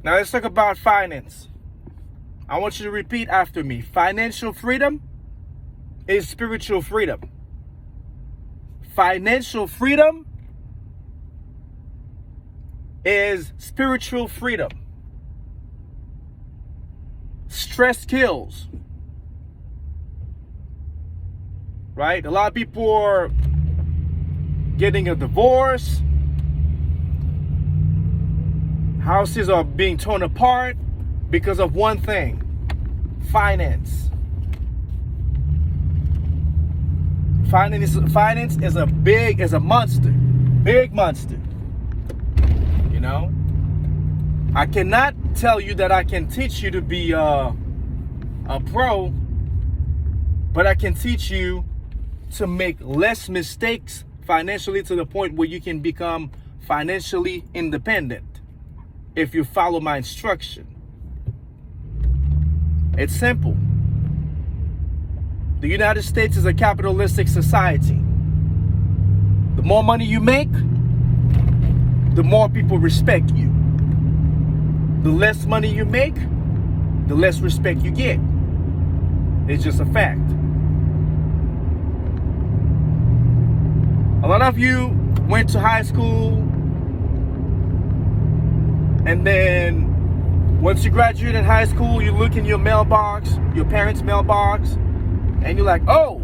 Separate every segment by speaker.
Speaker 1: Now let's talk about finance. I want you to repeat after me. Financial freedom is spiritual freedom. Financial freedom is spiritual freedom. Stress kills. Right? A lot of people are getting a divorce. Houses are being torn apart because of one thing: finance. Finance is a monster. Big monster. You know? I cannot tell you that I can teach you to be a pro, but I can teach you to make less mistakes financially to the point where you can become financially independent if you follow my instruction. It's simple. The United States is a capitalistic society. The more money you make, the more people respect you. The less money you make, the less respect you get. It's just a fact. A lot of you went to high school, and then once you graduated high school, you look in your mailbox, your parents' mailbox, and you're like, oh,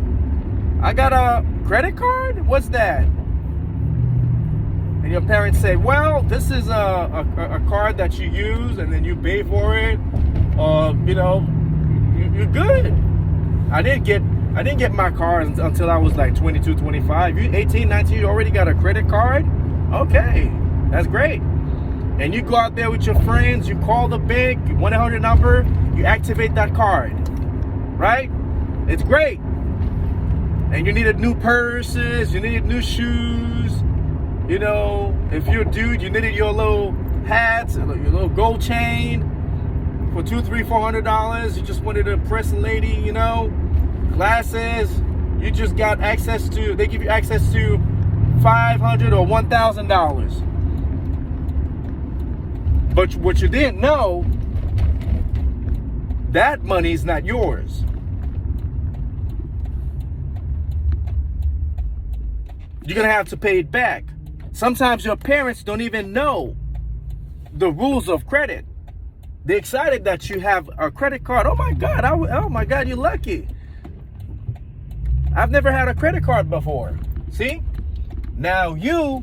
Speaker 1: I got a credit card? What's that? And your parents say, well, this is a card that you use, and then you pay for it. You know, you're good. I didn't get my car until I was like 22, 25. You 18, 19, you already got a credit card? Okay, that's great. And you go out there with your friends, you call the bank, 1-800 number, you activate that card, right? It's great. And you needed new purses, you needed new shoes. You know, if you're a dude, you needed your little hats, your little gold chain for $200, $300, $400. You just wanted to impress a lady, you know. Glasses, you just got access to, they give you access to $500 or $1,000. But what you didn't know, that money is not yours. You're gonna have to pay it back. Sometimes your parents don't even know the rules of credit. They're excited that you have a credit card. Oh my God, you're lucky. I've never had a credit card before. See? Now you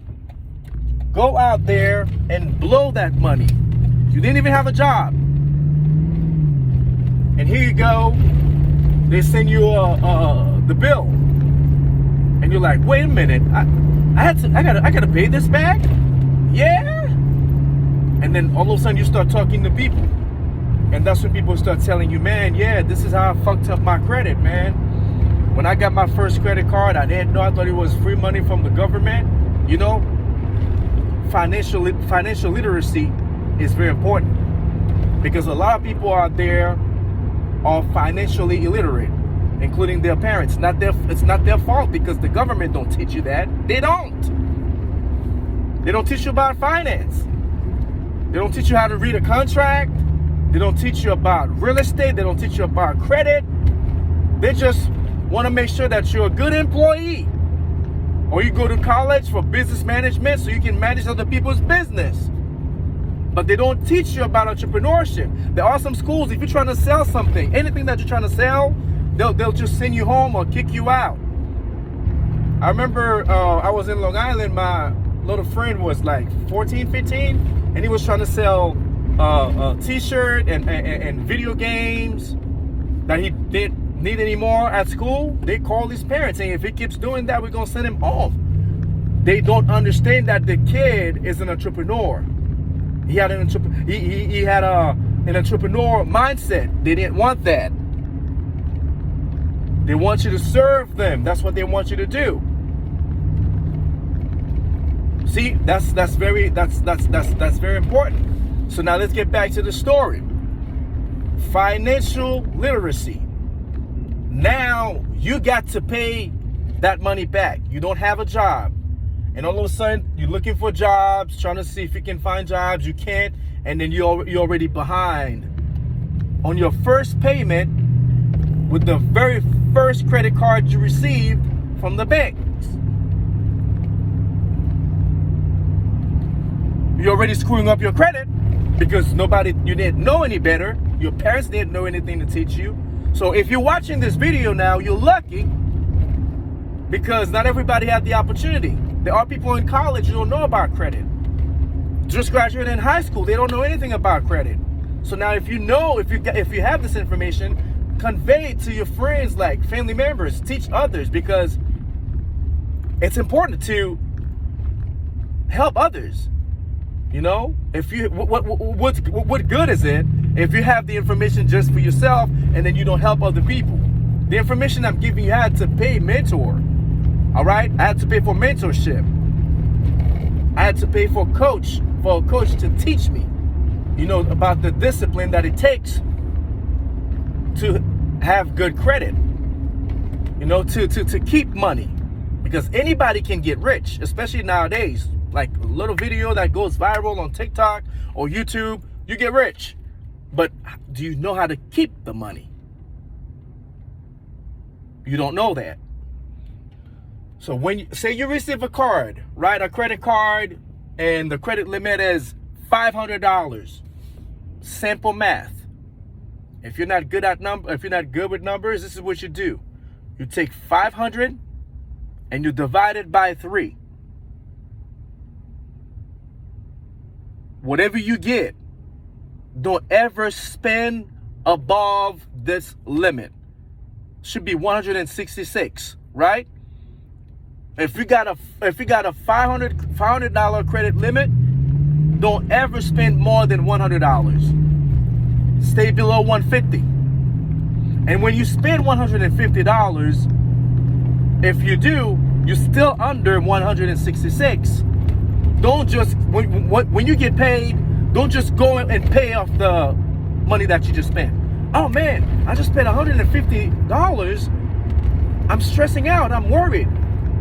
Speaker 1: go out there and blow that money. You didn't even have a job. And here you go. They send you the bill. And you're like, wait a minute. I gotta pay this back? Yeah. And then all of a sudden you start talking to people. And that's when people start telling you, man, yeah, this is how I fucked up my credit, man. When I got my first credit card, I didn't know. I thought it was free money from the government. You know, financial literacy is very important because a lot of people out there are financially illiterate, including their parents. It's not their fault because the government don't teach you that. They don't teach you about finance. They don't teach you how to read a contract. They don't teach you about real estate. They don't teach you about credit. They just want to make sure that you're a good employee. Or you go to college for business management so you can manage other people's business. But they don't teach you about entrepreneurship. There are some schools, if you're trying to sell something, anything that you're trying to sell, they'll just send you home or kick you out. I remember I was in Long Island. My little friend was like 14, 15, and he was trying to sell a t-shirt and video games that he didn't need anymore at school. They called his parents saying, if he keeps doing that, we're gonna send him home. They don't understand that the kid is an entrepreneur. He had an entrepreneur mindset. They didn't want that. They want you to serve them. That's what they want you to do. See, that's very important. So now let's get back to the story. Financial literacy. Now you got to pay that money back. You don't have a job. And all of a sudden, you're looking for jobs, trying to see if you can find jobs. You can't. and then you're already behind on your first payment with the very first credit card you received from the bank. You're already screwing up your credit because you didn't know any better. Your parents didn't know anything to teach you. So if you're watching this video now, you're lucky because not everybody had the opportunity. There are people in college who don't know about credit. Just graduated in high school, they don't know anything about credit. So now if you have this information, convey it to your friends, like family members, teach others, because it's important to help others. You know, if you what good is it if you have the information just for yourself and then you don't help other people? The information I'm giving you, I had to pay mentor. All right, I had to pay for mentorship. I had to pay for a coach to teach me, you know, about the discipline that it takes to have good credit. You know, to keep money, because anybody can get rich, especially nowadays. Like a little video that goes viral on TikTok or YouTube, you get rich. But do you know how to keep the money? You don't know that. So when you say you receive a card, right, a credit card, and the credit limit is $500, simple math. If you're not good with numbers, this is what you do. You take 500 and you divide it by 3. Whatever you get, don't ever spend above this limit. Should be 166, right? If you got a $500 credit limit, don't ever spend more than $100. Stay below 150. And when you spend $150, if you do, you're still under 166. Don't just, when you get paid, don't just go and pay off the money that you just spent. Oh man, I just spent $150. I'm stressing out, I'm worried.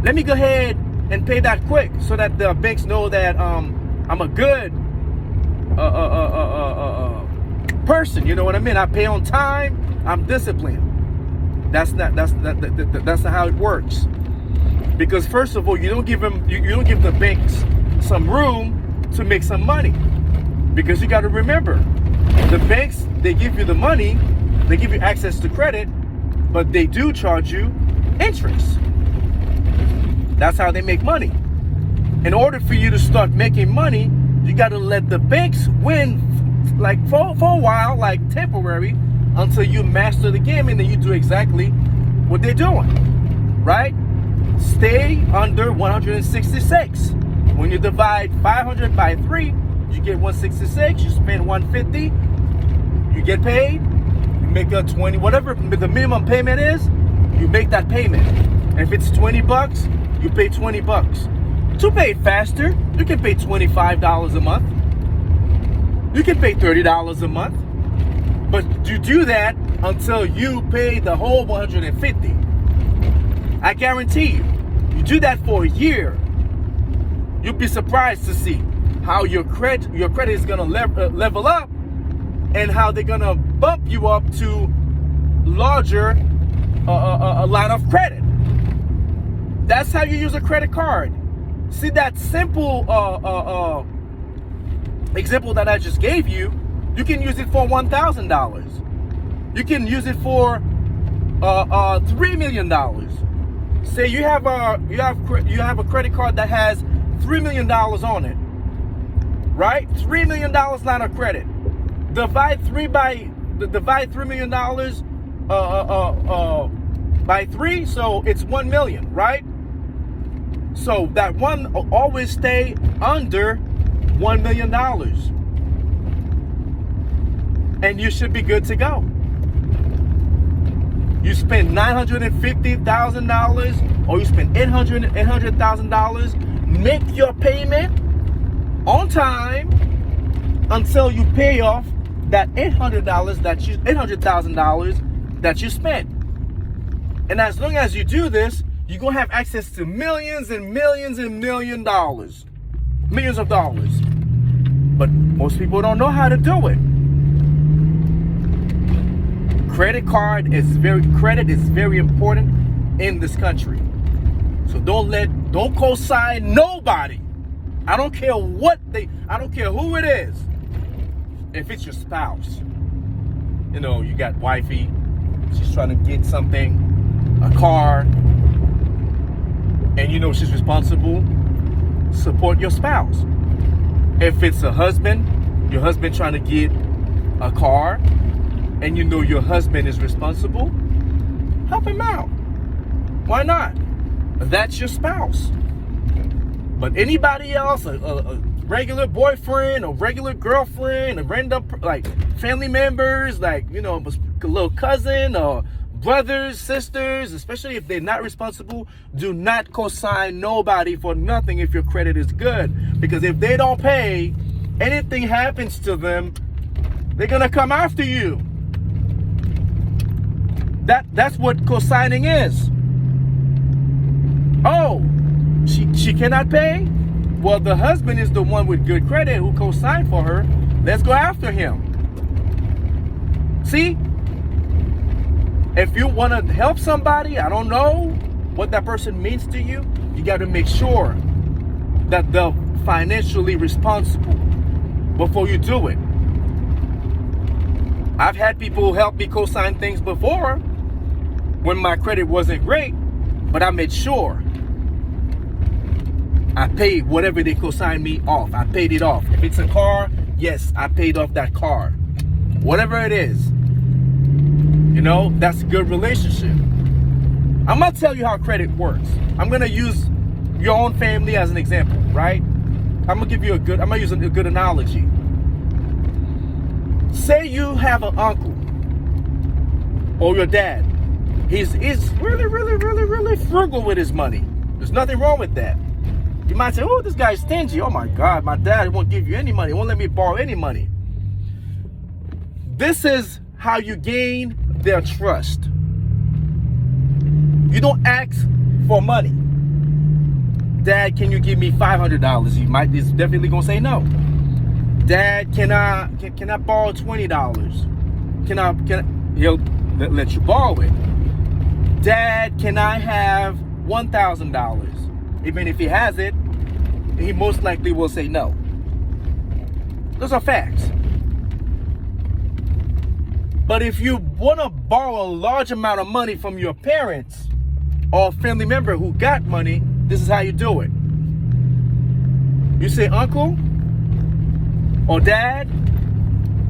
Speaker 1: Let me go ahead and pay that quick so that the banks know that I'm a good person, you know what I mean? I pay on time, I'm disciplined. That's not how it works. Because first of all, you don't give the banks some room to make some money, because you got to remember, the banks, they give you the money, they give you access to credit, but they do charge you interest. That's how they make money. In order for you to start making money, you got to let the banks win, like for a while, like temporary, until you master the game, and then you do exactly what they're doing, right? Stay under 166. When you divide 500 by 3, you get 166. You spend 150. You get paid. You make a 20, whatever the minimum payment is. You make that payment. If it's $20, you pay $20. To pay it faster, you can pay $25 a month. You can pay $30 a month. But you do that until you pay the whole 150. I guarantee you. You do that for a year. You'll be surprised to see how your credit is gonna level up, and how they're gonna bump you up to larger a line of credit. That's how you use a credit card. See that simple example that I just gave you? You can use it for $1,000. You can use it for $3 million. Say you have a credit card that has $3 million on it, right? $3 million line of credit. Divide $3 million by 3, so it's 1 million, right? So that one always stay under $1 million, and you should be good to go. You spend $950,000 or you spend $800,000, make your payment on time until you pay off that $800,000 that you spent. And as long as you do this, you're gonna have access to millions and millions and millions of dollars. But most people don't know how to do it. Credit is very important in this country. So don't co-sign nobody. I don't care who it is. If it's your spouse, you got wifey, she's trying to get something, a car, and she's responsible, support your spouse. If it's a husband, your husband trying to get a car, and your husband is responsible, help him out. Why not? That's your spouse. But anybody else, a regular boyfriend, a regular girlfriend, a random family members, a little cousin or brothers, sisters, especially if they're not responsible, do not co-sign nobody for nothing if your credit is good. Because if they don't pay, anything happens to them, they're gonna come after you. That's what co-signing is. Oh, she cannot pay? Well, the husband is the one with good credit who co-signed for her. Let's go after him. See? If you want to help somebody, I don't know what that person means to you, you got to make sure that they're financially responsible before you do it. I've had people help me co-sign things before when my credit wasn't great, but I made sure I paid whatever they co-signed me off. I paid it off. If it's a car, yes, I paid off that car. Whatever it is, that's a good relationship. I'm gonna tell you how credit works. I'm gonna use your own family as an example, right? I'm gonna use a good analogy. Say you have an uncle or your dad. He's really, really, really, really frugal with his money. There's nothing wrong with that. You might say, oh, this guy's stingy. Oh my God, my dad won't give you any money. He won't let me borrow any money. This is how you gain their trust. You don't ask for money. Dad, can you give me $500? He's definitely gonna say no. Dad, can I borrow $20? He'll let you borrow it. Dad, can I have $1,000? Even if he has it, he most likely will say no. Those are facts. But if you want to borrow a large amount of money from your parents or a family member who got money, this is how you do it. You say, uncle or dad,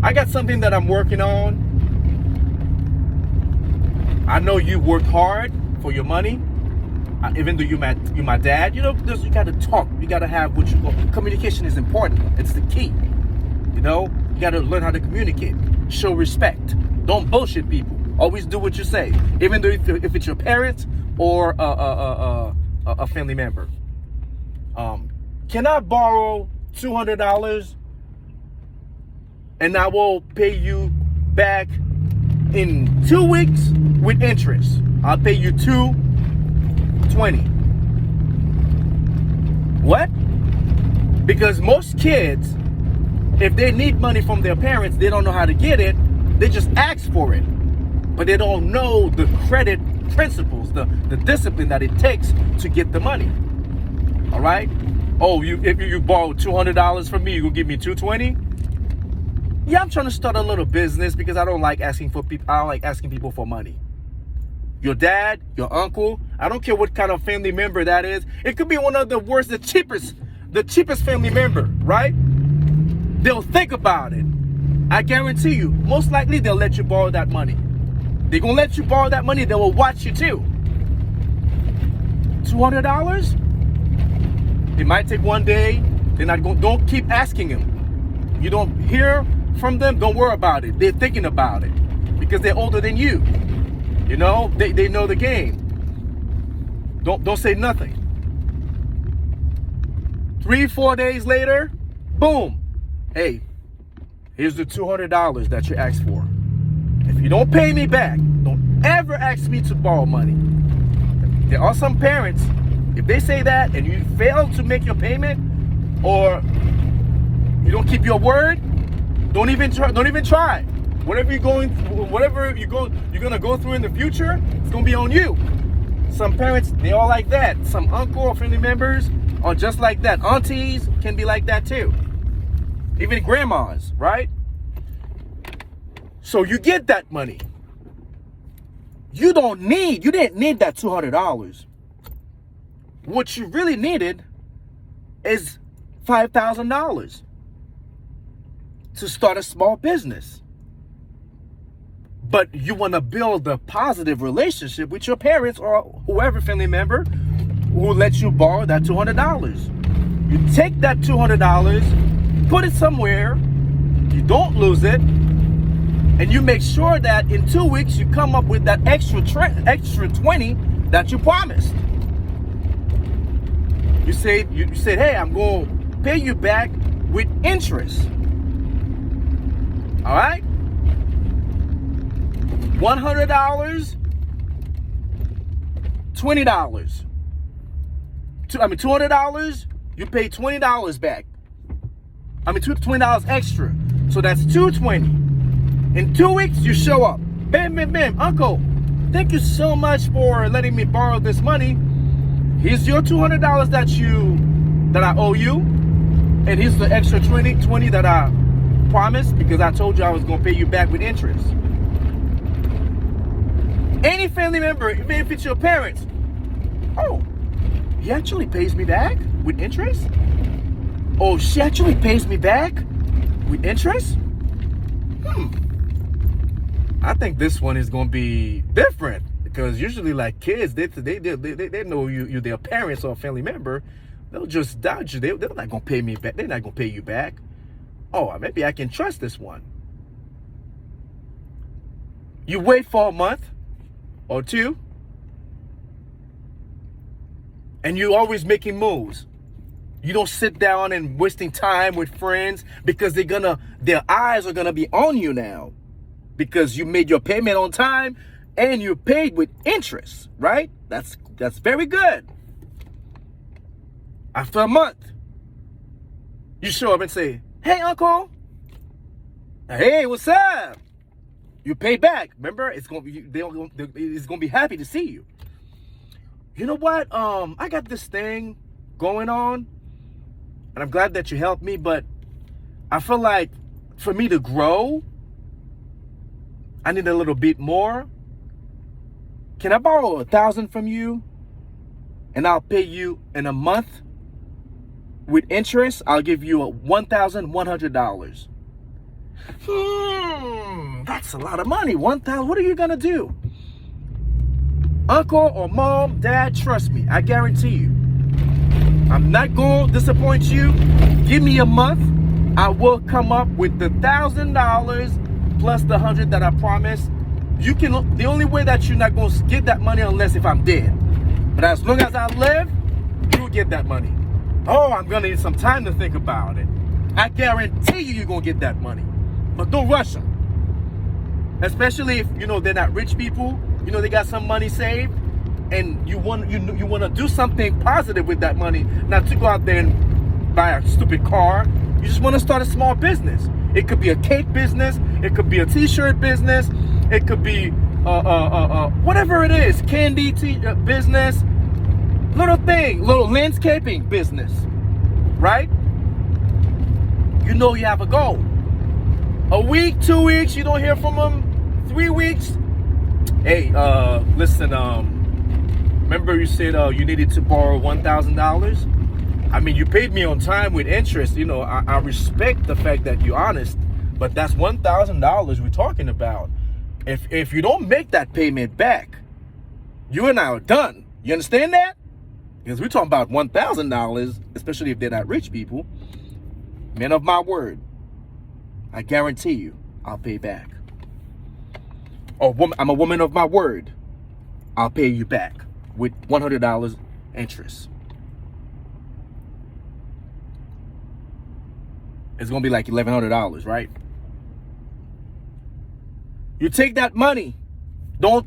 Speaker 1: I got something that I'm working on. I know you worked hard for your money. Even though you're my dad, you got to talk. You got to have communication is important. It's the key. You got to learn how to communicate. Show respect. Don't bullshit people. Always do what you say, even though if it's your parents or a family member. Can I borrow $200 and I will pay you back in 2 weeks with interest? I'll pay you $220. What? Because most kids, if they need money from their parents, they don't know how to get it. They just ask for it. But they don't know the credit principles, the discipline that it takes to get the money. All right? Oh, if you borrow $200 from me, you will give me $220? Yeah, I'm trying to start a little business because I don't like asking people for money. Your dad, your uncle, I don't care what kind of family member that is. It could be one of the worst, the cheapest family member, right? They'll think about it. I guarantee you, most likely they'll let you borrow that money. They're gonna let you borrow that money. They will watch you too. $200? It might take one day. They're not going. Don't keep asking them. You don't hear from them. Don't worry about it. They're thinking about it because they're older than you. They know the game. Don't say nothing. 3-4 days later, boom. Hey, here's the $200 that you asked for. If you don't pay me back, don't ever ask me to borrow money. There are some parents, if they say that and you fail to make your payment, or You don't keep your word. Don't even try. Don't even try. Whatever you're gonna go through in the future, it's gonna be on you. Some parents, they all like that. Some uncle or family members are just like that. Aunties can be like that too. Even grandmas, right? So you get that money. You didn't need that $200. What you really needed is $5,000 to start a small business. But you want to build a positive relationship with your parents or whoever family member who lets you borrow that $200. You take that $200, put it somewhere, you don't lose it, and you make sure that in 2 weeks you come up with that extra 20 that you promised. You said, hey, I'm going to pay you back with interest. All right? $100, $20. $200, you pay $20 back. $20 extra. So that's $220. In 2 weeks, you show up. Bam, bam, bam. Uncle, thank you so much for letting me borrow this money. Here's your $200 that I owe you. And here's the extra 20 that I promised because I told you I was going to pay you back with interest. Any family member, even if it's your parents, oh, he actually pays me back with interest? Oh, she actually pays me back with interest? I think this one is going to be different because usually like kids, they know you're their parents or a family member. They'll just dodge you. They're not going to pay me back. They're not going to pay you back. Oh, maybe I can trust this one. You wait for a month or two and you're always making moves. You don't sit down and wasting time with friends because their eyes are going to be on you now. Because you made your payment on time and you paid with interest, right? That's very good. After a month, you show up and say, hey, uncle. Hey, what's up? You pay back. Remember, it's gonna be happy to see you. You know what? I got this thing going on, and I'm glad that you helped me, but I feel like for me to grow, I need a little bit more. Can I borrow $1,000 from you? And I'll pay you in a month with interest. I'll give you $1,100. That's a lot of money. $1,000. What are you gonna do? Uncle or mom, dad, trust me. I guarantee you. I'm not gonna disappoint you. Give me a month. I will come up with the $1,000 plus the $100 that I promised. The only way that you're not going to get that money unless if I'm dead. But as long as I live, you'll get that money. Oh, I'm going to need some time to think about it. I guarantee you're going to get that money. But don't rush them. Especially if, they're not rich people. They got some money saved. And you want to do something positive with that money. Not to go out there and buy a stupid car. You just want to start a small business. It could be a cake business. It could be a t-shirt business. It could be whatever it is. Candy business. Little landscaping business. Right? You have a goal. A week, 2 weeks, you don't hear from them. 3 weeks. Hey, listen, remember you said you needed to borrow $1,000? I mean, you paid me on time with interest. I respect the fact that you're honest, but that's $1,000 we're talking about. If you don't make that payment back, you and I are done. You understand that? Because we're talking about $1,000, especially if they're not rich people. Men of my word, I guarantee you, I'll pay back. I'm a woman of my word. I'll pay you back with $100 interest. It's gonna be like $1,100, right? You take that money. Don't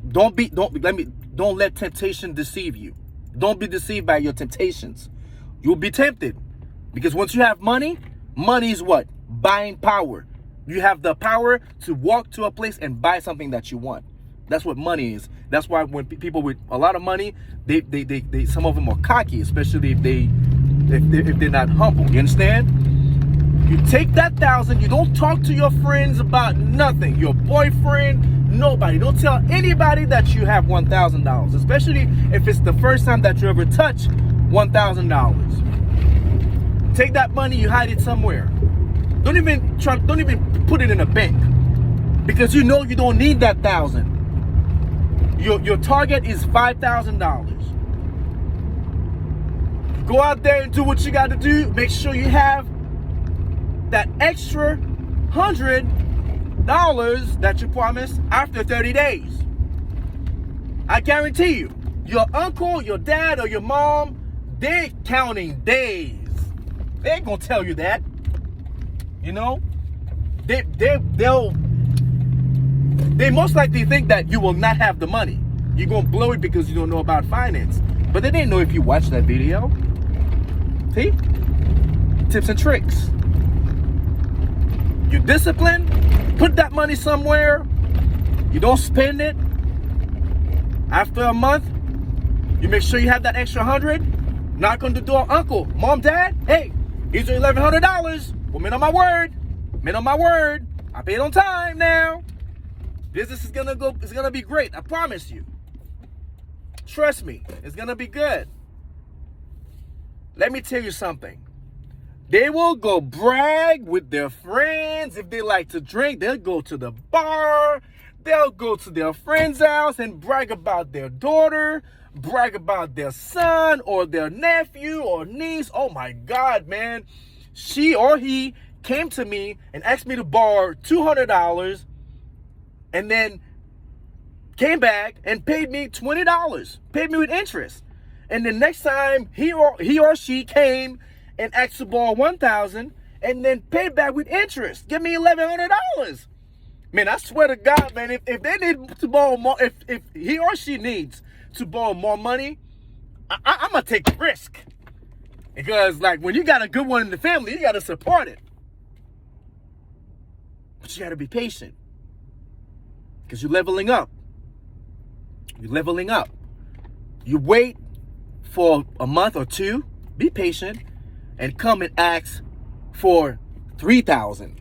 Speaker 1: let temptation deceive you. Don't be deceived by your temptations. You'll be tempted because once you have money, money is what? buying power. You have the power to walk to a place and buy something that you want. That's what money is. That's why when people with a lot of money, they some of them are cocky, especially if they're not humble. You understand? You take that 1,000. You don't talk to your friends about nothing. Your boyfriend, nobody. Don't tell anybody that you have $1,000, especially if it's the first time that you ever touch $1,000. Take that money. You hide it somewhere. Don't even put it in a bank, because you know you don't need that 1,000. Your target is $5,000. Go out there and do what you got to do. Make sure you have that extra $100 that you promised after 30 days. I guarantee you, your uncle, your dad, or your mom, they're counting days. They ain't gonna tell you that. You know, they most likely think that you will not have the money. You're gonna blow it because you don't know about finance. But they didn't know if you watched that video. See? Tips and tricks. You discipline, put that money somewhere. You don't spend it. After a month, you make sure you have that extra 100. Knock on the door, uncle, mom, dad, hey, here's your $1,100. Well, man on my word. Man on my word. I paid on time now. Business is gonna go, it's gonna be great. I promise you. Trust me, it's gonna be good. Let me tell you something. They will go brag with their friends. If they like to drink, they'll go to the bar. They'll go to their friend's house and brag about their daughter, brag about their son or their nephew or niece. Oh my God, man. She or he came to me and asked me to borrow $200 and then came back and paid me $20, paid me with interest. And the next time he or she came and asked to borrow $1,000 and then paid back with interest, give me $1,100. Man, I swear to God, man, if they need to borrow more, if he or she needs to borrow more money, I'm gonna take the risk. Because like when you got a good one in the family, you gotta support it. But you gotta be patient. Because you're leveling up. You're leveling up. You wait for a month or two, be patient, and come and ask for $3,000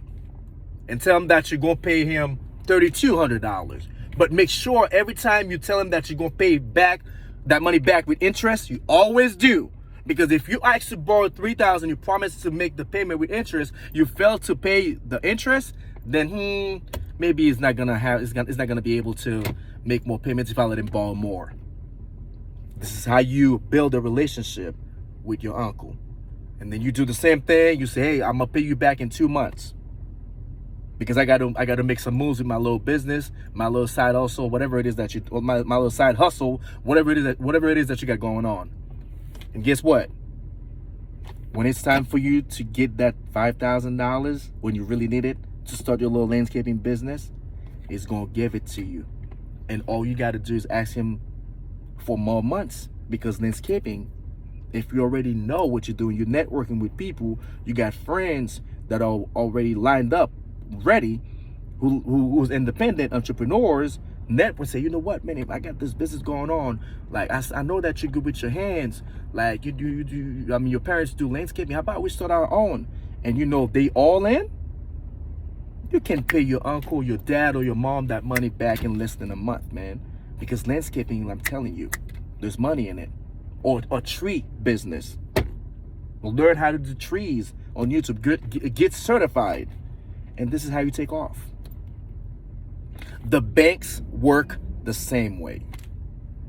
Speaker 1: and tell him that you're gonna pay him $3,200. But make sure every time you tell him that you're gonna pay back that money back with interest, you always do. Because if you actually borrow $3,000, you promise to make the payment with interest, you fail to pay the interest, then maybe it's not gonna be able to make more payments if I let him borrow more. This is how you build a relationship with your uncle. And then you do the same thing. You say, hey, I'm gonna pay you back in 2 months. Because I gotta make some moves with my little business, my little side hustle, whatever it is that my little side hustle, whatever it is that you got going on. And guess what? When it's time for you to get that $5,000, when you really need it to start your little landscaping business, it's gonna give it to you. And all you gotta do is ask him for more months. Because landscaping, if you already know what you're doing, you're networking with people, you got friends that are already lined up, ready, who's independent entrepreneurs, network, say, you know what, man, if I got this business going on, like I know that you're good with your hands, like you do, I mean, your parents do landscaping, how about we start our own? And you know, they all in, you can pay your uncle, your dad, or your mom that money back in less than a month, man. Because landscaping, I'm telling you, there's money in it. Or a tree business. We'll learn how to do trees on YouTube, get certified. And this is how you take off. The banks work the same way.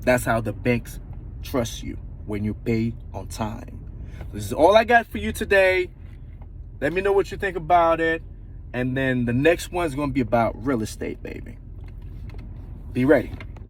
Speaker 1: That's how the banks trust you, when you pay on time. This is all I got for you today. Let me know what you think about it. And then the next one's going to be about real estate, baby. Be ready.